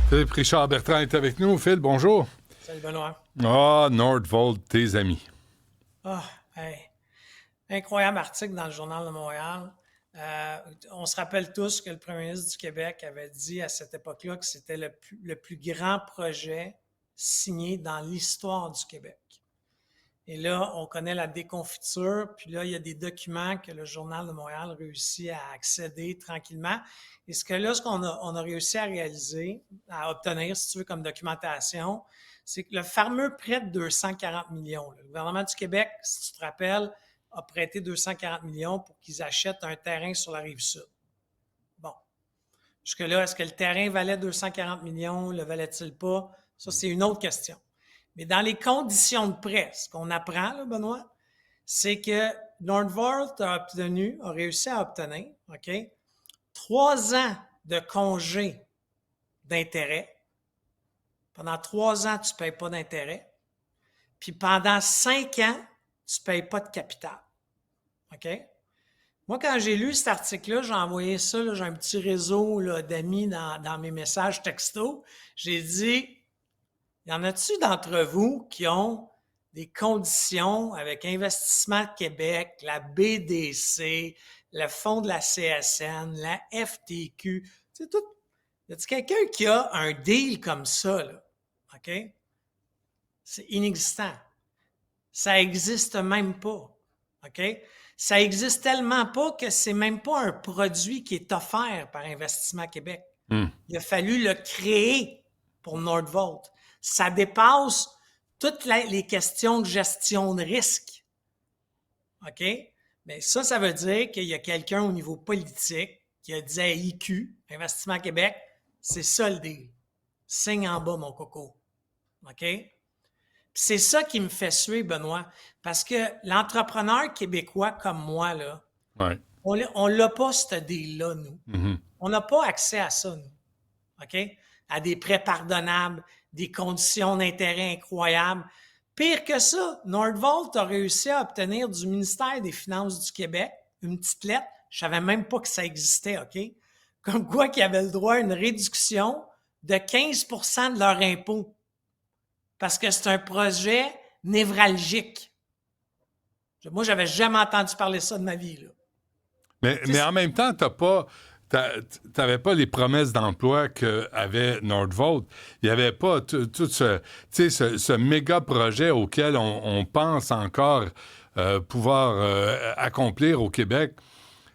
Philippe Richard Bertrand est avec nous. Phil, bonjour. Salut Benoît. Ah, Nordvolt, tes amis. Ah, hey. Incroyable article dans le Journal de Montréal. On se rappelle tous que le premier ministre du Québec avait dit à cette époque-là que c'était le plus grand projet signé dans l'histoire du Québec. Et là, on connaît la déconfiture, puis là, il y a des documents que le Journal de Montréal réussit à accéder tranquillement. Et ce qu'on a réussi à réaliser, à obtenir, si tu veux, comme documentation, c'est que le fameux prêt de 240 millions, le gouvernement du Québec, si tu te rappelles, a prêté 240 millions pour qu'ils achètent un terrain sur la rive sud. Bon. Jusque-là, est-ce que le terrain valait 240 millions? Le valait-il pas? Ça, c'est une autre question. Mais dans les conditions de prêt, ce qu'on apprend, là, Benoît, c'est que Nordvolt a réussi à obtenir, OK, 3 ans de congé d'intérêt. Pendant 3 ans, tu ne payes pas d'intérêt. Puis pendant 5 ans, tu ne payes pas de capital. OK? Moi, quand j'ai lu cet article-là, j'ai envoyé ça, là, j'ai un petit réseau là, d'amis dans mes messages texto. J'ai dit, y en a-tu d'entre vous qui ont des conditions avec Investissement Québec, la BDC, le fonds de la CSN, la FTQ, tu sais, tout. Y a-t-il quelqu'un qui a un deal comme ça, là? OK? C'est inexistant. Ça n'existe même pas. OK? Ça existe tellement pas que c'est même pas un produit qui est offert par Investissement Québec. Il a fallu le créer pour Nordvolt. Ça dépasse toutes les questions de gestion de risque. OK? Mais ça veut dire qu'il y a quelqu'un au niveau politique qui a dit à IQ, Investissement Québec, c'est ça le deal. Signe en bas, mon coco. OK? C'est ça qui me fait suer, Benoît, parce que l'entrepreneur québécois comme moi, là, Ouais. on l'a pas, ce deal-là, nous. Mm-hmm. On n'a pas accès à ça, nous. OK? À des prêts pardonnables, des conditions d'intérêt incroyables. Pire que ça, Nordvolt a réussi à obtenir du ministère des Finances du Québec une petite lettre. Je savais même pas que ça existait, OK? Comme quoi qu'ils avaient le droit à une réduction de 15% de leur impôt. Parce que c'est un projet névralgique. Moi, j'avais jamais entendu parler de ça de ma vie, là. Mais en même temps, t'avais pas les promesses d'emploi qu'avait Nordvolt. Il n'y avait pas tout ce méga projet auquel on pense encore pouvoir accomplir au Québec.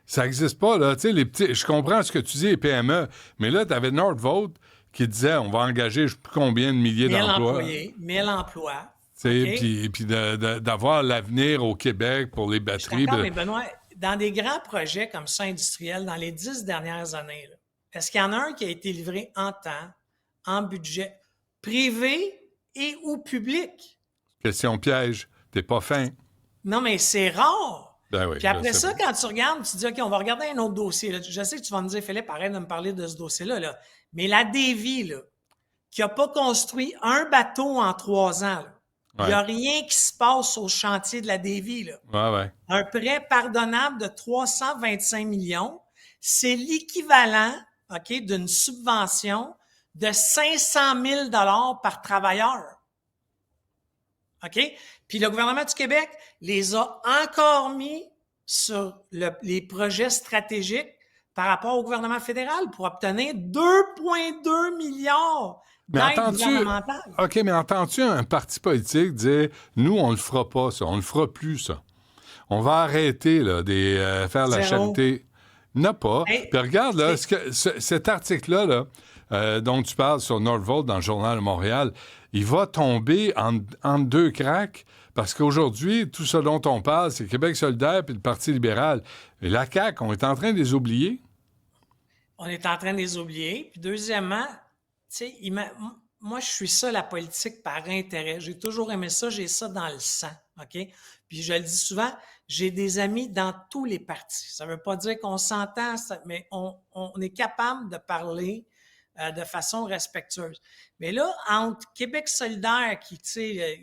Ça n'existe pas, là. Tu sais, les petits, je comprends ce que tu dis, les PME, mais là, tu avais Nordvolt qui disait on va engager je sais plus combien de milliers 1000 d'emplois. employés, 1000 emplois. Okay. Okay? Puis d'avoir l'avenir au Québec pour les Je suis batteries. d'accord, mais Benoît, dans des grands projets comme ça industriels, dans les 10 dernières années, là, est-ce qu'il y en a un qui a été livré en temps, en budget, privé et ou public? Question piège. T'es pas fin. Non, mais c'est rare. Ben oui, Puis après ça, pas. quand tu regardes, tu te dis, OK, on va regarder un autre dossier. Là. Je sais que tu vas me dire, Philippe, arrête de me parler de ce dossier-là. Là. Mais la Davy, là, qui n'a pas construit un bateau en 3 ans, là, il n'y Ouais. a rien qui se passe au chantier de la Davy. Là. Ouais. Un prêt pardonnable de 325 millions, c'est l'équivalent, OK, d'une subvention de 500 000 par travailleur. OK? Puis le gouvernement du Québec les a encore mis sur les projets stratégiques par rapport au gouvernement fédéral pour obtenir 2,2 milliards Mais d'aide gouvernementale. OK, mais entends-tu un parti politique dire nous, on le fera pas, ça, on le fera plus, ça. On va arrêter là, faire la charité. N'a pas. Hey, puis regarde, là, cet article-là, dont tu parles sur Nordvolt dans le Journal de Montréal, il va tomber en deux cracks parce qu'aujourd'hui, tout ce dont on parle, c'est Québec solidaire puis le Parti libéral. Et la CAQ, on est en train de les oublier. On est en train de les oublier. Puis deuxièmement, tu sais, moi, je suis ça, la politique, par intérêt. J'ai toujours aimé ça, j'ai ça dans le sang, OK? Puis je le dis souvent, j'ai des amis dans tous les partis. Ça ne veut pas dire qu'on s'entend, mais on est capable de parler de façon respectueuse. Mais là, entre Québec solidaire, qui, tu sais,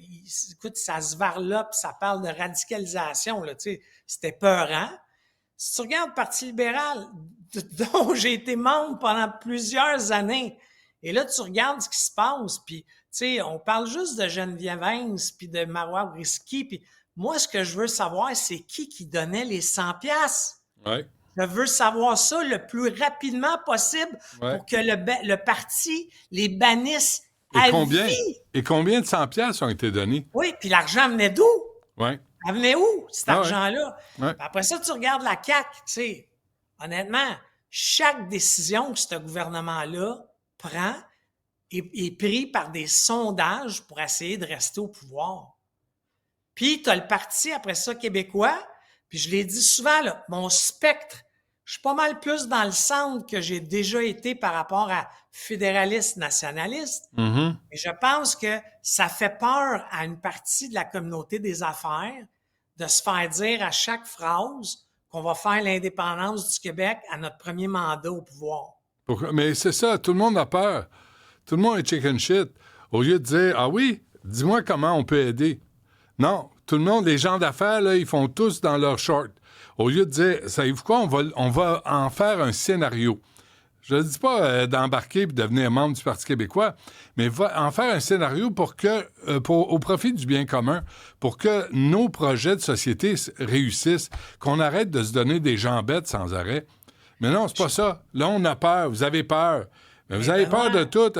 écoute, ça se varlope, ça parle de radicalisation, là, tu sais, c'était peurant. Si tu regardes le Parti libéral, dont j'ai été membre pendant plusieurs années, Et là, tu regardes ce qui se passe, puis, tu sais, on parle juste de Geneviève Heinz, puis de Marois Brisky, puis moi, ce que je veux savoir, c'est qui donnait les 100 piastres. Ouais. Je veux savoir ça le plus rapidement possible pour que le parti les bannisse à vie. Et combien de 100 piastres ont été donnés? Oui, puis l'argent venait d'où? Oui. Elle venait où, cet argent-là? Ouais. Après ça, tu regardes la CAQ, tu sais, honnêtement, chaque décision que ce gouvernement-là prend est prise par des sondages pour essayer de rester au pouvoir. Puis, tu as le parti, après ça, québécois, puis je l'ai dit souvent, là, mon spectre, je suis pas mal plus dans le centre que j'ai déjà été par rapport à fédéraliste, nationaliste. Mm-hmm. Et je pense que ça fait peur à une partie de la communauté des affaires de se faire dire à chaque phrase qu'on va faire l'indépendance du Québec à notre premier mandat au pouvoir. Mais c'est ça, tout le monde a peur. Tout le monde est chicken shit. Au lieu de dire, ah oui, dis-moi comment on peut aider. Non, tout le monde, les gens d'affaires, là, ils font tous dans leur short. Au lieu de dire, savez-vous quoi, on va en faire un scénario. Je ne dis pas d'embarquer et de devenir membre du Parti québécois, mais va en faire un scénario au profit du bien commun, pour que nos projets de société réussissent, qu'on arrête de se donner des jambettes sans arrêt. Mais non, c'est pas ça. Là, on a peur. Vous avez peur. Mais vous avez peur de tout.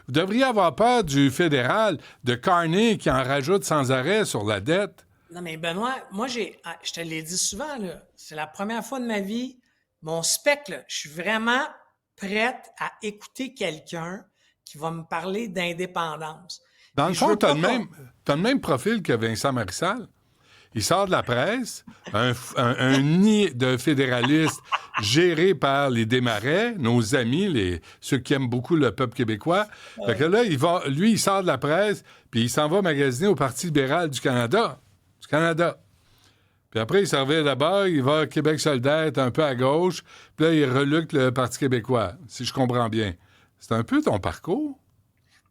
Vous devriez avoir peur du fédéral, de Carney qui en rajoute sans arrêt sur la dette. Non, mais Benoît, moi, je te l'ai dit souvent, là, c'est la première fois de ma vie, mon spectre, là, je suis vraiment prête à écouter quelqu'un qui va me parler d'indépendance. Dans le fond, tu as le même profil que Vincent Marissal. Il sort de la presse, un nid de fédéralistes géré par les Desmarais, nos amis, ceux qui aiment beaucoup le peuple québécois. Ouais. Fait que là, il sort de la presse, puis il s'en va magasiner au Parti libéral du Canada. Puis après, il s'en revient là-bas, il va à Québec solidaire, un peu à gauche, puis là, il reluque le Parti québécois, si je comprends bien. C'est un peu ton parcours?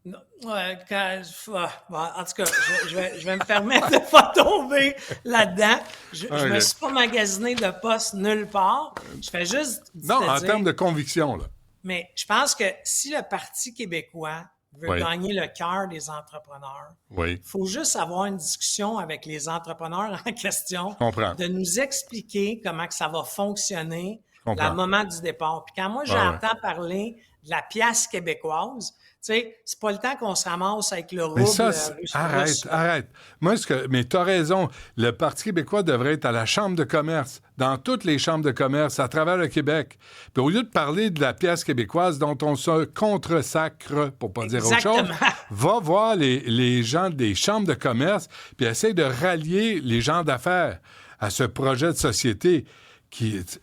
Non, ouais, en tout cas, je vais me permettre de ne pas tomber là-dedans. Je ne me suis pas magasiné de poste nulle part. Je fais juste en termes de conviction, là. Mais je pense que si le Parti québécois veut gagner le cœur des entrepreneurs, il faut juste avoir une discussion avec les entrepreneurs en question, de nous expliquer comment que ça va fonctionner à moment du départ. Puis quand moi, j'entends parler de la pièce québécoise, tu sais, c'est pas le temps qu'on se ramasse avec le rouble. Mais ça, arrête. Mais t'as raison. Le Parti québécois devrait être à la Chambre de commerce, dans toutes les chambres de commerce, à travers le Québec. Puis au lieu de parler de la pièce québécoise dont on se contre-sacre, pour pas dire autre chose, va voir les gens des chambres de commerce, puis essaye de rallier les gens d'affaires à ce projet de société qui est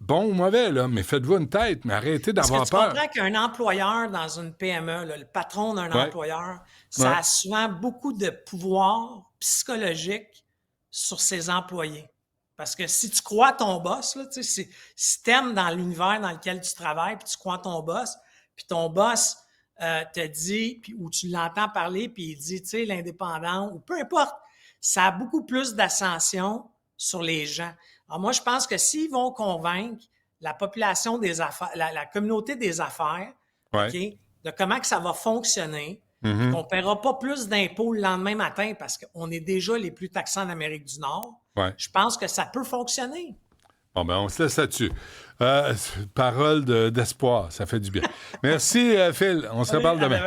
bon ou mauvais, là, mais faites-vous une tête, mais arrêtez d'avoir peur. Tu comprends qu'un employeur dans une PME, là, le patron d'un employeur, ça a souvent beaucoup de pouvoir psychologique sur ses employés. Parce que si tu crois à ton boss, là, si tu aimes dans l'univers dans lequel tu travailles, puis tu crois à ton boss, puis ton boss te dit, ou tu l'entends parler, puis il dit, tu sais, l'indépendant, ou peu importe, ça a beaucoup plus d'ascension sur les gens. Alors moi, je pense que s'ils vont convaincre la population des affaires, la communauté des affaires, de comment que ça va fonctionner, qu'on ne paiera pas plus d'impôts le lendemain matin parce qu'on est déjà les plus taxés en Amérique du Nord, je pense que ça peut fonctionner. Bon, ben on se laisse là-dessus. Parole d'espoir, ça fait du bien. Merci, Phil. On se reparle demain.